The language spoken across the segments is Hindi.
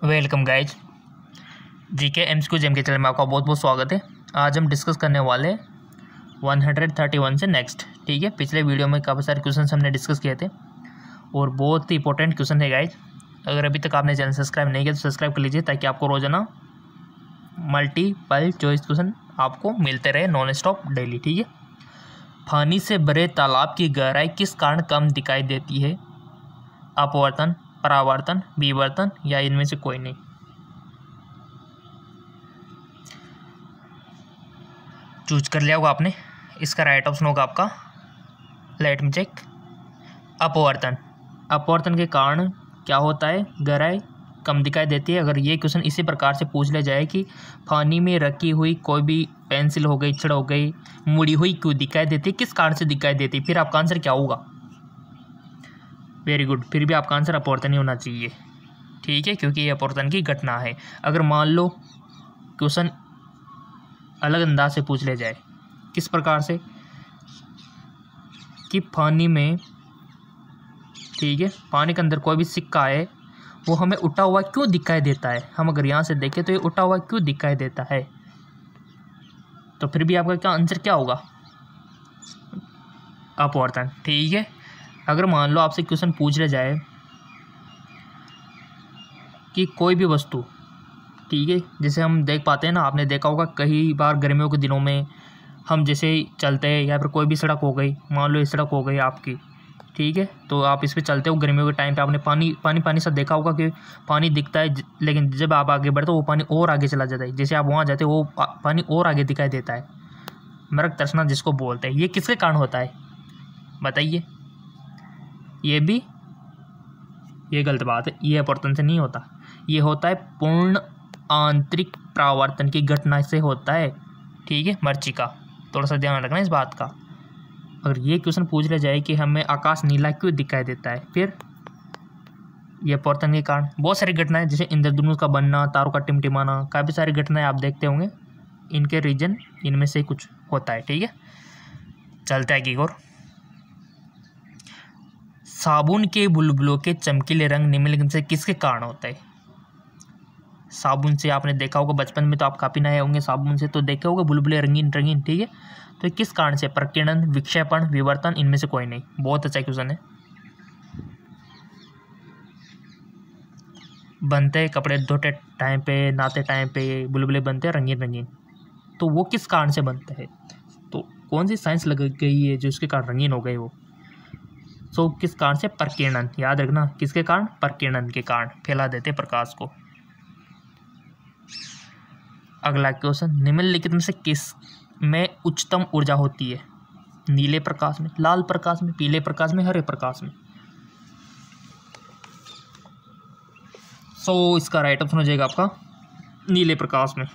Welcome guys. GK MCQ gem के चैनल में आपका बहुत बहुत स्वागत है। आज हम डिस्कस करने वाले 131 से नेक्स्ट। ठीक है, पिछले वीडियो में काफ़ी सारे क्वेश्चन हमने डिस्कस किए थे और बहुत ही इंपॉर्टेंट क्वेश्चन है गाइज। अगर अभी तक आपने चैनल सब्सक्राइब नहीं किया तो सब्सक्राइब कर लीजिए ताकि आपको रोजाना मल्टीपल चॉइस क्वेश्चन आपको मिलते रहे नॉन स्टॉप डेली। ठीक है, पानी से भरे तालाब की गहराई किस कारण कम दिखाई देती है? अपवर्तन, परावर्तन, विवर्तन या इनमें से कोई नहीं? चूज कर लिया होगा आपने। इसका राइट ऑप्शन होगा आपका, लेट मी चेक, अपवर्तन। अपवर्तन के कारण क्या होता है? गहराई कम दिखाई देती है। अगर ये क्वेश्चन इसी प्रकार से पूछ लिया जाए कि पानी में रखी हुई कोई भी पेंसिल हो गई, छड़ हो गई, मुड़ी हुई क्यों दिखाई देती है, किस कारण से दिखाई देती है, फिर आपका आंसर क्या होगा? वेरी गुड, फिर भी आपका आंसर अपवर्तन ही होना चाहिए। ठीक है, क्योंकि ये अपवर्तन की घटना है। अगर मान लो क्वेश्चन अलग अंदाज से पूछ ले जाए, किस प्रकार से कि पानी में, ठीक है, पानी के अंदर कोई भी सिक्का है वो हमें उठा हुआ क्यों दिखाई देता है? हम अगर यहाँ से देखें तो ये उठा हुआ क्यों दिखाई देता है? तो फिर भी आपका क्या आंसर क्या होगा? अपवर्तन। ठीक है, अगर मान लो आपसे क्वेश्चन पूछ लिया जाए कि कोई भी वस्तु, ठीक है, जैसे हम देख पाते हैं ना, आपने देखा होगा कई बार गर्मियों के दिनों में हम जैसे चलते हैं या फिर कोई भी सड़क हो गई, मान लो ये सड़क हो गई आपकी, ठीक है, तो आप इस पर चलते हो गर्मियों के टाइम पे, आपने पानी पानी पानी सा देखा होगा कि पानी दिखता है, लेकिन जब आप आगे बढ़ते हो वो पानी और आगे चला जाता है। जैसे आप वहाँ जाते हो वो पानी और आगे दिखाई देता है, मरक तरसना जिसको बोलते हैं। ये किसके कारण होता है बताइए? ये गलत बात है, ये अपवर्तन से नहीं होता, ये होता है पूर्ण आंतरिक परावर्तन की घटना से होता है। ठीक है, मरीचिका, थोड़ा सा ध्यान रखना इस बात का। अगर ये क्वेश्चन पूछ लिया जाए कि हमें आकाश नीला क्यों दिखाई देता है, फिर ये अपवर्तन के कारण बहुत सारी घटनाएं, जैसे इंद्रधनुष का बनना, तारों का टिमटिमाना, काफ़ी सारी घटनाएं आप देखते होंगे, इनके रीजन इनमें से कुछ होता है। ठीक है, चलते हैं एक और। साबुन के बुलबुलों के चमकीले रंग निम्नलिखित से किसके कारण होता है? साबुन से आपने देखा होगा बचपन में, तो आप काफ़ी नए होंगे, साबुन से तो देखे होगे बुलबुले रंगीन रंगीन। ठीक है, तो किस कारण से? प्रकीर्णन, विक्षेपण, विवर्तन, इनमें से कोई नहीं। बहुत अच्छा क्वेश्चन है। बनते कपड़े धोते टाइम पे, नहाते टाइम पे बुलबुले बनते हैं रंगीन रंगीन, तो वो किस कारण से बनते हैं? तो कौन सी साइंस लग गई है जो उसके कारण रंगीन हो गए वो? सो किस कारण से? प्रकीर्णन। याद रखना, किसके कारण? प्रकीर्णन के कारण फैला देते प्रकाश को। अगला क्वेश्चन, निम्नलिखित में से किस में उच्चतम ऊर्जा होती है? नीले प्रकाश में, लाल प्रकाश में, पीले प्रकाश में, हरे प्रकाश में? सो इसका राइट ऑप्शन हो जाएगा आपका नीले प्रकाश में,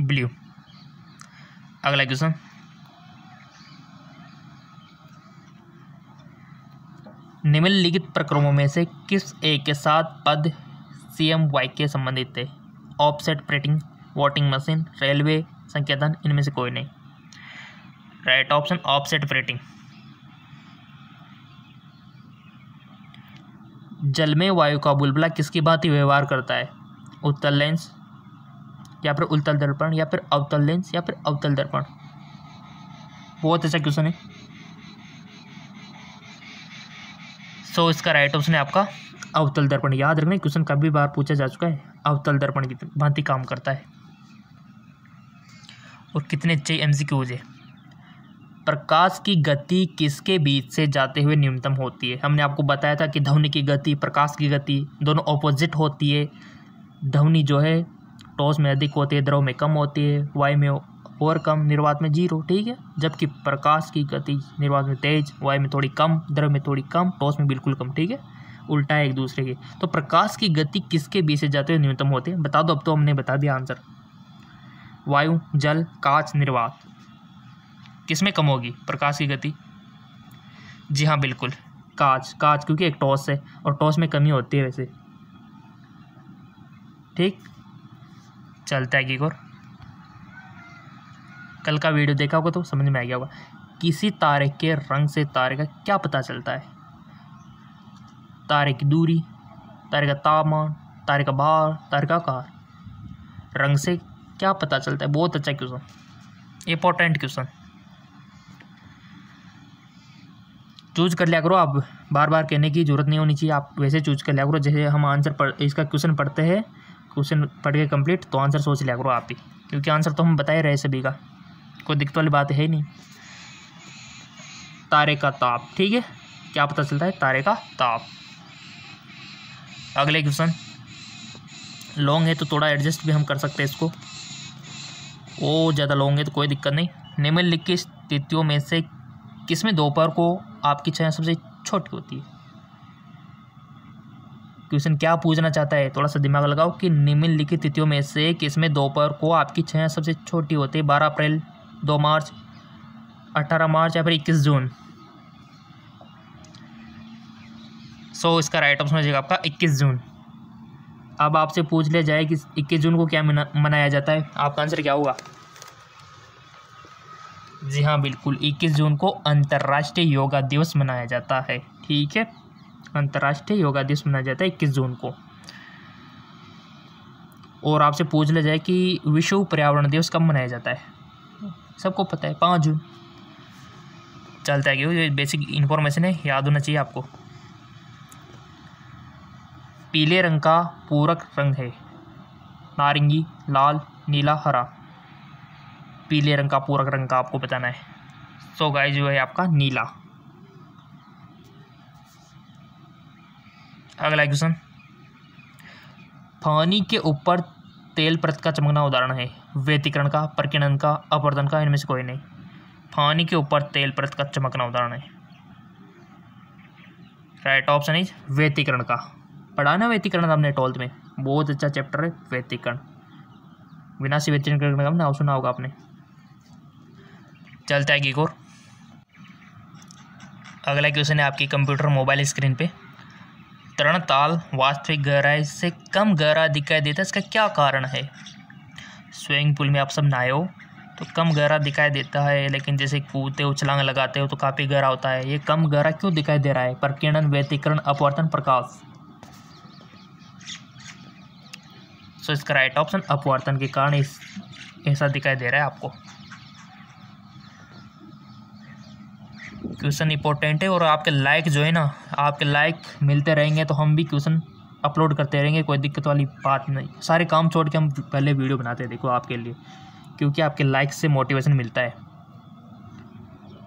ब्लू। अगला क्वेश्चन, निम्नलिखित प्रक्रमों में से किस एक के साथ पद CMY के संबंधित है? Offset printing, voting machine, railway संकेतन, इनमें से कोई नहीं। Right option offset printing. जल में वायु का बुलबुला किसकी भांति व्यवहार करता है? उत्तल लेंस या फिर उत्तल दर्पण या फिर अवतल लेंस या फिर अवतल दर्पण? बहुत अच्छा क्वेश्चन है। सो इसका राइट ऑप्शन है आपका अवतल दर्पण। याद रखना, क्वेश्चन कभी बार पूछा जा चुका है, अवतल दर्पण की भांति काम करता है। और कितने अच्छे MCQs है। प्रकाश की गति किसके बीच से जाते हुए न्यूनतम होती है? हमने आपको बताया था कि ध्वनि की गति, प्रकाश की गति दोनों ऑपोजिट होती है। ध्वनि जो है ठोस में अधिक होती है, द्रव में कम होती है, वायु में और कम, निर्वात में 0। ठीक है, जबकि प्रकाश की गति निर्वात में तेज, वायु में थोड़ी कम, द्रव में थोड़ी कम, ठोस में बिल्कुल कम। ठीक है, उल्टा है एक दूसरे के। तो प्रकाश की गति किसके बीच से जाते हुए न्यूनतम होती है? बता दो, अब तो हमने बता दिया आंसर। वायु, जल, कांच, निर्वात, किसमें कम होगी प्रकाश की गति? जी हाँ, बिल्कुल कांच, क्योंकि एक ठोस है और ठोस में कमी होती है वैसे। ठीक, चलता है एक और। कल का वीडियो देखा होगा तो समझ में आ गया होगा। किसी तारे के रंग से तारे का क्या पता चलता है? तारे की दूरी, तारे का तापमान, तारे का भार, तारे का आकार। रंग से क्या पता चलता है? बहुत अच्छा क्वेश्चन, इंपॉर्टेंट क्वेश्चन। चूज कर लिया करो, आप बार बार कहने की जरूरत नहीं होनी चाहिए, आप वैसे चूज कर लिया करो जैसे हम आंसर इसका क्वेश्चन पढ़ते हैं, क्वेश्चन पढ़ के कंप्लीट, तो आंसर सोच लिया करो आप ही, क्योंकि आंसर तो हम बता ही रहे सभी का, कोई दिक्कत वाली बात है ही नहीं। तारे का ताप, ठीक है, क्या पता चलता है? तारे का ताप। अगले क्वेश्चन लॉन्ग है तो थोड़ा एडजस्ट भी हम कर सकते हैं इसको, वो ज़्यादा लॉन्ग है तो कोई दिक्कत नहीं। निम्नलिखित स्थितियों में से किसमें दोपहर को आपकी छाया सबसे छोटी होती है? क्वेश्चन क्या पूछना चाहता है? थोड़ा सा दिमाग लगाओ कि निम्नलिखित तिथियों में से किसमें दोपहर को आपकी छाया सबसे छोटी होती है? 12 अप्रैल, 2 मार्च, 18 मार्च या फिर 21 जून। सो इसका राइट ऑप्शन हो जाएगा आपका 21 जून। अब आपसे पूछ लिया जाए कि 21 जून को क्या मनाया जाता है, आपका आंसर क्या होगा? जी हाँ, बिल्कुल 21 जून को अंतर्राष्ट्रीय योगा दिवस मनाया जाता है। ठीक है, अंतर्राष्ट्रीय योगा दिवस मनाया जाता है 21 जून को। और आपसे पूछ लिया जाए कि विश्व पर्यावरण दिवस कब मनाया जाता है? सबको पता है, 5 जून। चलता है कि ये बेसिक इन्फॉर्मेशन है, याद होना चाहिए आपको। पीले रंग का पूरक रंग है? नारंगी, लाल, नीला, हरा। पीले रंग का पूरक रंग का आपको बताना है। सो गाइस जो है आपका नीला। अगला क्वेश्चन, पानी के ऊपर तेल परत का चमकना उदाहरण है? व्यतिकरण का, प्रकीर्णन का, अपवर्तन का, इनमें से कोई नहीं। पानी के ऊपर तेल परत का चमकना उदाहरण है। राइट ऑप्शन इज व्यतिकरण का। पढ़ा ना व्यतिकरण आपने 12th में, बहुत अच्छा चैप्टर है व्यतिकरण। विनाशी व्यतिकरण का नाम सुना होगा आपने। चलता है एक और। अगला क्वेश्चन है आपकी कंप्यूटर मोबाइल स्क्रीन पे। तरण ताल वास्तविक गहराई से कम गहरा दिखाई देता है, इसका क्या कारण है? स्विमिंग पूल में आप सब नहाए हो तो कम गहरा दिखाई देता है, लेकिन जैसे कूदते हो, छलांग लगाते हो तो काफ़ी गहरा होता है। ये कम गहरा क्यों दिखाई दे रहा है? प्रकीर्णन, व्यतिकरण, अपवर्तन, प्रकाश। सो इसका राइट ऑप्शन अपवर्तन के कारण ऐसा दिखाई दे रहा है आपको। क्वेश्चन इंपॉर्टेंट है और आपके लाइक जो है ना, आपके लाइक मिलते रहेंगे तो हम भी क्वेश्चन अपलोड करते रहेंगे, कोई दिक्कत वाली बात नहीं। सारे काम छोड़ के हम पहले वीडियो बनाते हैं देखो आपके लिए, क्योंकि आपके लाइक से मोटिवेशन मिलता है।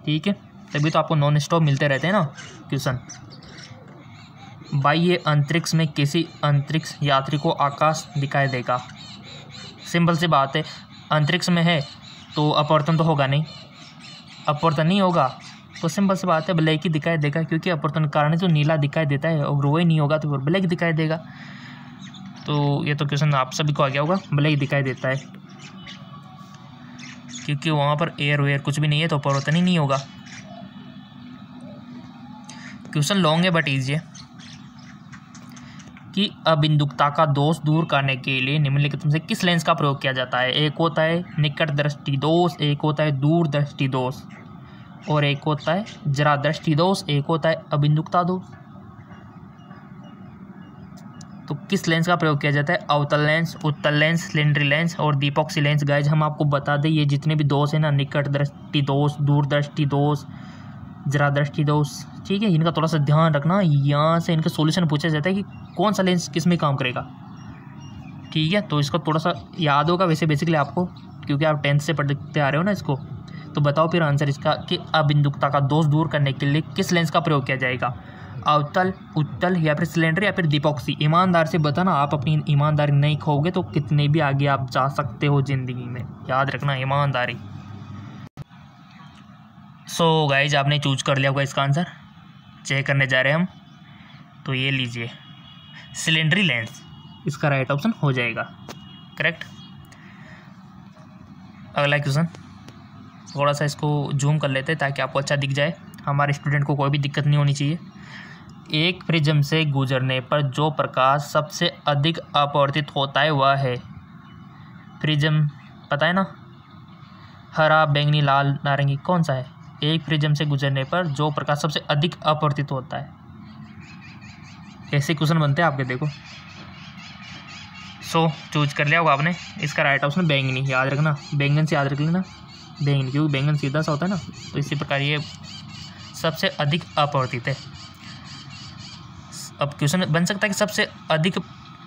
ठीक है, तभी तो आपको नॉन स्टॉप मिलते रहते हैं ना क्वेश्चन। बाह्य अंतरिक्ष में किसी अंतरिक्ष यात्री को आकाश दिखाई देगा? सिंपल सी बात है, अंतरिक्ष में है तो अपवर्तन तो होगा नहीं, अपवर्तन नहीं होगा तो सिंपल सी बात है ब्लैक ही दिखाई देगा, क्योंकि अपवर्तन के कारण तो नीला दिखाई देता है और वो ही नहीं होगा तो फिर ब्लैक दिखाई देगा। तो ये तो क्वेश्चन आप सभी को आ गया होगा, ब्लैक दिखाई देता है क्योंकि वहाँ पर एयर वेयर कुछ भी नहीं है तो अपवर्तन ही नहीं होगा। क्वेश्चन लॉन्ग है बट ईजी है कि अबिंदुकता का दोष दूर करने के लिए निम्नलिखित में से किस लेंस का प्रयोग किया जाता है? एक होता है निकट दृष्टि दोष, एक होता है दूर दृष्टि दोष, और एक होता है जरा दृष्टि दोष, एक होता है अबिंदुकता दोष। तो किस लेंस का प्रयोग किया जाता है? अवतल लेंस, उत्तल लेंस, सिलेंडरी लेंस और दीपॉक्सी लेंस। गाइज हम आपको बता दें ये जितने भी दोष है ना, निकट दृष्टि दोष, दूर दृष्टि दोष, जरा दृष्टि दोष, ठीक है, इनका थोड़ा सा ध्यान रखना। यहाँ से इनका सॉल्यूशन पूछा जाता है कि कौन सा लेंस किस में काम करेगा। ठीक है, तो इसका थोड़ा सा याद होगा वैसे बेसिकली आपको, क्योंकि आप 10th से पढ़ते आ रहे हो ना इसको। तो बताओ फिर आंसर इसका कि अबिंदुकता का दोष दूर करने के लिए किस लेंस का प्रयोग किया जाएगा? अवतल, उत्तल या फिर सिलेंडर या फिर दीपॉक्सी? ईमानदार से बताना, आप अपनी ईमानदारी नहीं खोगे तो कितने भी आगे आप जा सकते हो ज़िंदगी में, याद रखना ईमानदारी। सो गाइज आपने चूज कर लिया होगा इसका आंसर, चेक करने जा रहे हैं हम। तो ये लीजिए सिलेंडरी लेंस इसका राइट ऑप्शन हो जाएगा, करेक्ट। अगला क्वेश्चन, थोड़ा सा इसको जूम कर लेते हैं ताकि आपको अच्छा दिख जाए, हमारे स्टूडेंट को कोई भी दिक्कत नहीं होनी चाहिए। एक प्रिज्म से गुजरने पर जो प्रकाश सबसे अधिक अपवर्तित होता है वह है? प्रिज्म पता है ना, हरा, बैंगनी, लाल, नारंगी, कौन सा है? एक प्रिज्म से गुजरने पर जो प्रकाश सबसे अधिक अपवर्तित होता है, ऐसे क्वेश्चन बनते हैं आपके, देखो। सो चूज कर लिया होगा आपने, इसका राइट ऑप्शन बैंगनी, याद रखना, बैंगन से याद रख लेना, बैंगनी, क्योंकि बैंगन सीधा सा होता है ना, तो इसी प्रकार ये सबसे अधिक अपरिवर्तित है। अब क्वेश्चन बन सकता है कि सबसे अधिक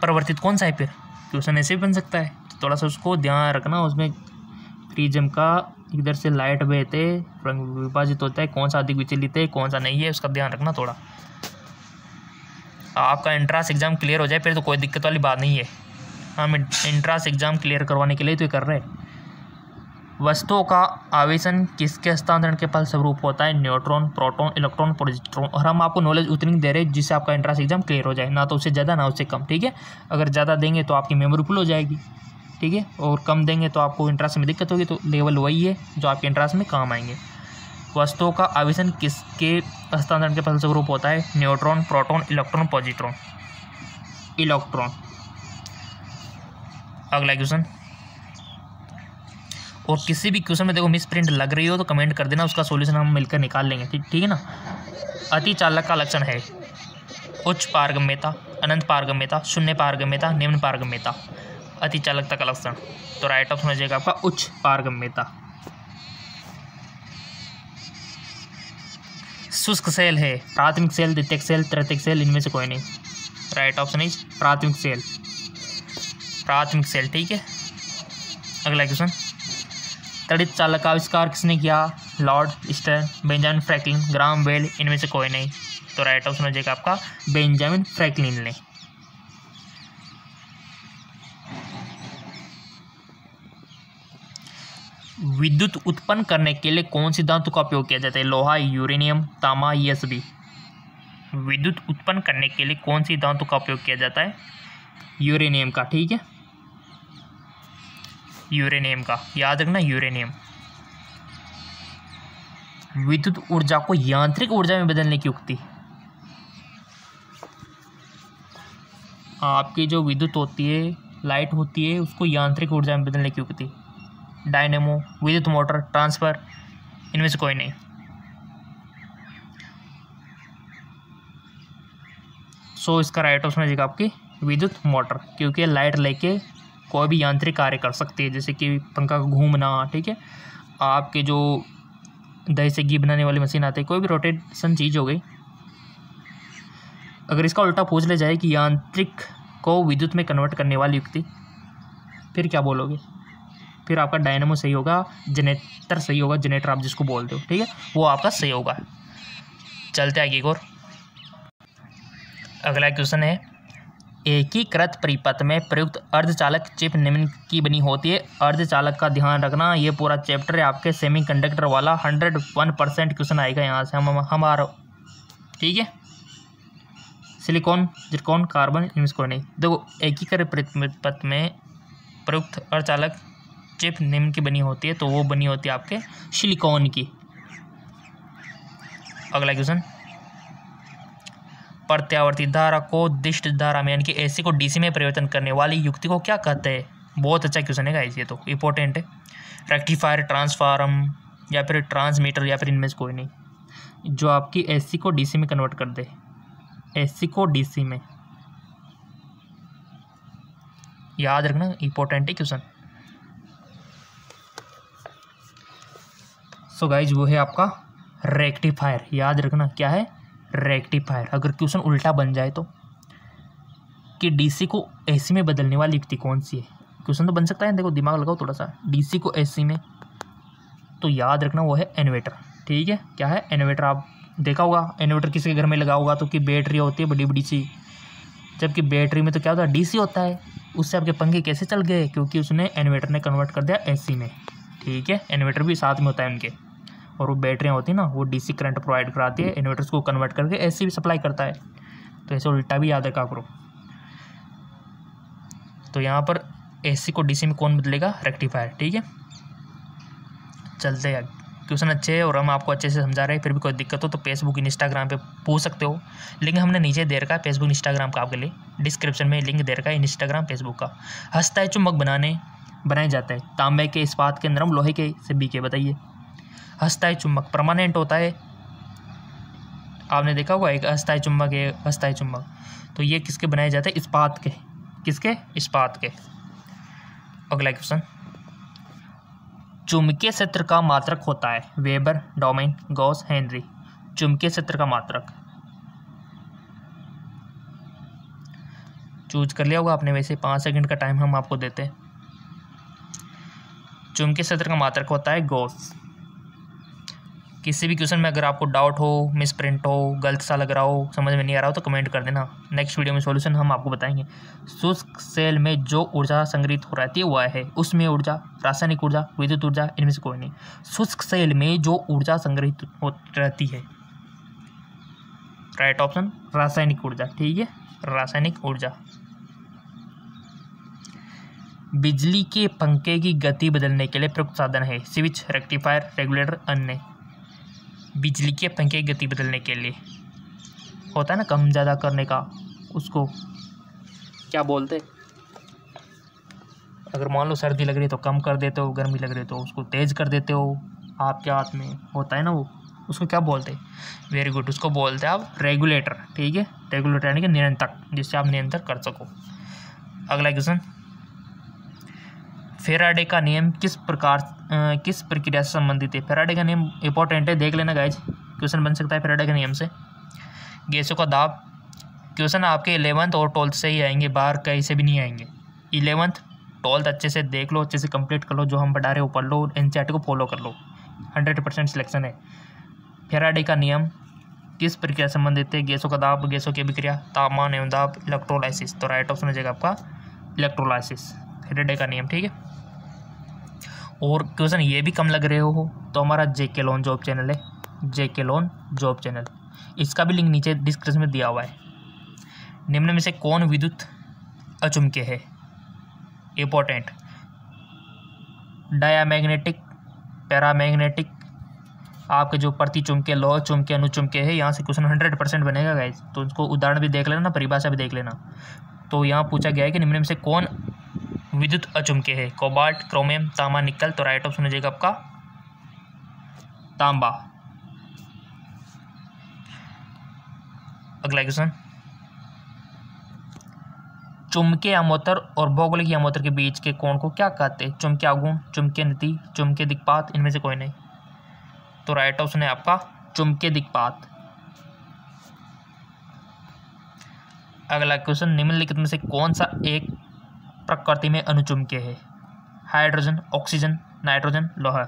परिवर्तित कौन सा है, फिर क्वेश्चन ऐसे भी बन सकता है, तो थोड़ा सा उसको ध्यान रखना। उसमें प्रिज्म का इधर से लाइट बहते रंग विभाजित होता है, कौन सा अधिक विचलित है कौन सा नहीं है, उसका ध्यान रखना थोड़ा। आपका एंट्रांस एग्ज़ाम क्लियर हो जाए फिर तो कोई दिक्कत वाली बात नहीं है। हम एंट्रांस एग्ज़ाम क्लियर करवाने के लिए तो ये कर रहे हैं। वस्तुओं का आवेशन किसके हस्तांतरण के फलस्वरूप होता है, न्यूट्रॉन, प्रोटॉन, इलेक्ट्रॉन, पॉजिट्रॉन। और हम आपको नॉलेज उतनी दे रहे हैं जिससे आपका एंट्रांस एग्जाम क्लियर हो जाए, ना तो उससे ज़्यादा ना उससे कम, ठीक है। अगर ज़्यादा देंगे तो आपकी मेमोरी फुल हो जाएगी, ठीक है, और कम देंगे तो आपको एंट्रांस में दिक्कत होगी। तो लेवल वही है जो आपके एंट्रांस में काम आएंगे। वस्तुओं का आवेशन किसके हस्तांतरण के फलस्वरूप होता है, neutron, proton, electron, positron. Electron. अगला क्वेश्चन। और किसी भी क्वेश्चन में देखो मिस प्रिंट लग रही हो तो कमेंट कर देना, उसका सॉल्यूशन हम मिलकर निकाल लेंगे, ठीक है ना। अति चालक का लक्षण है उच्च पारगम्यता, अनंत पारगम्यता, शून्य पारगम्यता, निम्न पारगम्यता। अति चालकता का लक्षण, तो राइट ऑप्शन हो जाएगा आपका उच्च पारगम्यता। शुष्क सेल है प्राथमिक सेल, द्वितीयक सेल, तृतीयक सेल, इनमें से कोई नहीं। राइट ऑप्शन इज प्राथमिक सेल, प्राथमिक सेल, ठीक है। अगला क्वेश्चन। तड़ित चालक का आविष्कार किसने किया, Lord Stern, Benjamin Franklin, Graham Bell, इनमें से कोई नहीं। तो राइट ऑप्शन हो जाएगा आपका बेंजामिन फ्रैंकलिन ने। विद्युत उत्पन्न करने के लिए कौन सी धातु का उपयोग किया जाता है, लोहा, यूरेनियम, तांबा, ये सभी। विद्युत उत्पन्न करने के लिए कौन सी धातु का उपयोग किया जाता है, यूरेनियम का, ठीक है, यूरेनियम का, याद रखना यूरेनियम। विद्युत ऊर्जा को यांत्रिक ऊर्जा में बदलने की युक्ति, आपकी जो विद्युत होती है, लाइट होती है, उसको यांत्रिक ऊर्जा में बदलने की युक्ति, डायनेमो, विद्युत मोटर, ट्रांसफर, इनमें से कोई नहीं। सो इसका राइट ऑप्शन है आपकी विद्युत मोटर, क्योंकि लाइट लेके कोई भी यांत्रिक कार्य कर सकती है, जैसे कि पंखा का घूमना, ठीक है, आपके जो दही से घी बनाने वाली मशीन आती है, कोई भी रोटेशन चीज़ हो गई। अगर इसका उल्टा पूछ ले जाए कि यांत्रिक को विद्युत में कन्वर्ट करने वाली युक्ति, फिर क्या बोलोगे, फिर आपका डायनेमो सही होगा, जनरेटर सही होगा, जनरेटर आप जिसको बोलते हो, ठीक है, वो आपका सही होगा। चलते आगे एक और। अगला क्वेश्चन है, एकीकृत परिपथ में प्रयुक्त अर्धचालक चिप निम्न की बनी होती है। अर्धचालक का ध्यान रखना, ये पूरा चैप्टर है आपके सेमीकंडक्टर वाला, 101% क्वेश्चन आएगा यहाँ से हमारा, ठीक है। सिलिकॉन, जिरकॉन, कार्बन, इनमें से कोई नहीं। देखो एकीकृत परिपथ में प्रयुक्त अर्धचालक चिप निम्न की बनी होती है, तो वो बनी होती है आपके सिलिकॉन की। अगला क्वेश्चन। प्रत्यावर्ती धारा को दिष्ट धारा में यानी कि एसी को डीसी में परिवर्तन करने वाली युक्ति को क्या कहते हैं। बहुत अच्छा क्वेश्चन है गाइस, ये तो इंपॉर्टेंट है। रेक्टिफायर, ट्रांसफार्म या फिर ट्रांसमीटर या फिर इनमें से कोई नहीं, जो आपकी एसी को डीसी में कन्वर्ट कर दे, एसी को डीसी में, याद रखना इंपॉर्टेंट है क्वेश्चन। सो गाइज वो है आपका रेक्टिफायर, याद रखना क्या है, रेक्टिफायर। अगर क्वेश्चन उल्टा बन जाए तो कि डीसी को एसी में बदलने वाली युक्ति कौन सी है, क्वेश्चन तो बन सकता है, देखो दिमाग लगाओ थोड़ा सा। डीसी को एसी में, तो याद रखना वो है इन्वर्टर, ठीक है। क्या है, इन्वर्टर। आप देखा होगा इन्वर्टर किसी के घर में लगा होगा तो कि बैटरी होती है बड़ी बड़ी सी, जबकि बैटरी में तो क्या होता है, डीसी होता है। उससे आपके पंखे कैसे चल गए, क्योंकि उसने इन्वर्टर ने कन्वर्ट कर दिया एसी में, ठीक है। इन्वर्टर भी साथ में होता है उनके, और वो बैटरियाँ होती हैं ना, वो डीसी करंट प्रोवाइड कराती है, इन्वर्टर्स को कन्वर्ट करके एसी भी सप्लाई करता है। तो ऐसे उल्टा भी याद रखा करो। तो यहाँ पर एसी को डीसी में कौन बदलेगा, रेक्टिफायर, ठीक है। चलते हैं, क्वेश्चन अच्छे हैं और हम आपको अच्छे से समझा रहे हैं। फिर भी कोई दिक्कत हो तो फेसबुक इंस्टाग्राम पे पूछ सकते हो, लिंक हमने नीचे दे रखा है फेसबुक इंस्टाग्राम का, आपके लिए डिस्क्रिप्शन में लिंक दे रखा है इंस्टाग्राम फेसबुक का। हस्ताई चुंबक बनाए जाते हैं तांबे के, इस्पात के, नरम लोहे के, सभी के, बताइए। हस्ताई चुंबक परमानेंट होता है, आपने देखा होगा एक अस्थायी चुंबक है, अस्थायी चुंबक। तो ये किसके बनाए जाते हैं? इस्पात के। किसके? इस्पात के। अगला क्वेश्चन, चुंबकीय क्षेत्र का मात्रक होता है? Weber, domain, Gauss, Henry. चुंबकीय क्षेत्र का मात्रक चूज कर लिया होगा आपने, वैसे 5 सेकंड का टाइम हम आपको देते हैं। चुंबकीय क्षेत्र का मात्रक होता है गॉस। किसी भी क्वेश्चन में अगर आपको डाउट हो, मिस प्रिंट हो, गलत सा लग रहा हो, समझ में नहीं आ रहा हो तो कमेंट कर देना, नेक्स्ट वीडियो में सॉल्यूशन हम आपको बताएंगे। शुष्क सेल में जो ऊर्जा संग्रहित हो रहती है वह है उसमें ऊर्जा, रासायनिक ऊर्जा, विद्युत ऊर्जा, इनमें से कोई नहीं। शुष्क सेल में जो ऊर्जा संग्रहित हो रहती है, राइट ऑप्शन रासायनिक ऊर्जा। ठीक है, रासायनिक ऊर्जा। बिजली के पंखे की गति बदलने के लिए प्रयुक्त साधन है? स्विच, रेक्टिफायर, रेगुलेटर, अन्य। बिजली के पंखे की गति बदलने के लिए होता है ना कम ज़्यादा करने का, उसको क्या बोलते? अगर मान लो सर्दी लग रही है तो कम कर देते हो, गर्मी लग रही है तो उसको तेज़ कर देते हो, आपके हाथ में होता है ना वो, उसको क्या बोलते हैं? वेरी गुड, उसको बोलते हैं आप रेगुलेटर। ठीक है, रेगुलेटर यानी कि नियंत्रक, जिससे आप नियंत्रण कर सको। अगला क्वेश्चन, फेराडे का नियम किस प्रक्रिया से संबंधित है? फेराडे का नियम इंपॉर्टेंट है, देख लेना गाइज, क्वेश्चन बन सकता है फेराडे के नियम से। गैसों का दाब, क्वेश्चन आपके 11th और 12th से ही आएंगे, बाहर कहीं से भी नहीं आएंगे। 11th 12th अच्छे से देख लो, अच्छे से कंप्लीट कर लो, जो हम पढ़ा रहे हो पढ़ लो, एनसीईआरटी को फॉलो कर लो, 100% सिलेक्शन है। फेराडे का नियम किस प्रक्रिया से संबंधित है? गैसों का दाब, गैसों की अभिक्रिया, तापमान एवं दाब, इलेक्ट्रोलाइसिस। तो राइट ऑप्शन हो जाएगा आपका इलेक्ट्रोलाइसिस, फेराडे का नियम। ठीक है, और क्वेश्चन ये भी कम लग रहे हो तो हमारा जेके लोन जॉब चैनल है, जेके लोन जॉब चैनल, इसका भी लिंक नीचे डिस्क्रिप्शन में दिया हुआ है। निम्न में से कौन विद्युत अचुम्बकीय है? इंपॉर्टेंट, डायामैग्नेटिक, पैरामैग्नेटिक, आपके जो प्रति चुम्बकीय, लोह चुम्बकीय, अनुचुम्बकीय है। यहाँ से क्वेश्चन 100% बनेगा गाइज, तो उसको उदाहरण भी देख लेना, परिभाषा भी देख लेना। तो यहाँ पूछा गया है कि निम्न में से कौन विद्युत अचुम्बकीय है? कोबाल्ट, क्रोमियम, तांबा, निकल। तो राइट ऑप्शन हो जाएगा आपका तांबा। अगला क्वेश्चन, चुंबकीय अमोतर और भौगोलिक अमोतर के बीच के कोण को क्या कहते हैं? चुंबकीय आघूर्ण, चुंबकीय नीति, चुंबकीय दिक्पात, इनमें से कोई नहीं। तो राइट ऑप्शन है आपका चुंबकीय दिक्पात। अगला क्वेश्चन, निम्नलिखित में से कौन सा एक प्रकृति में अनुचुंबकीय है? हाइड्रोजन, ऑक्सीजन, नाइट्रोजन, लोहा।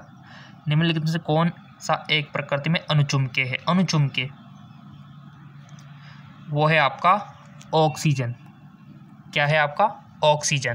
निम्नलिखित में से कौन सा एक प्रकृति में अनुचुंबकीय है? अनुचुंबकीय वो है आपका ऑक्सीजन। क्या है आपका? ऑक्सीजन।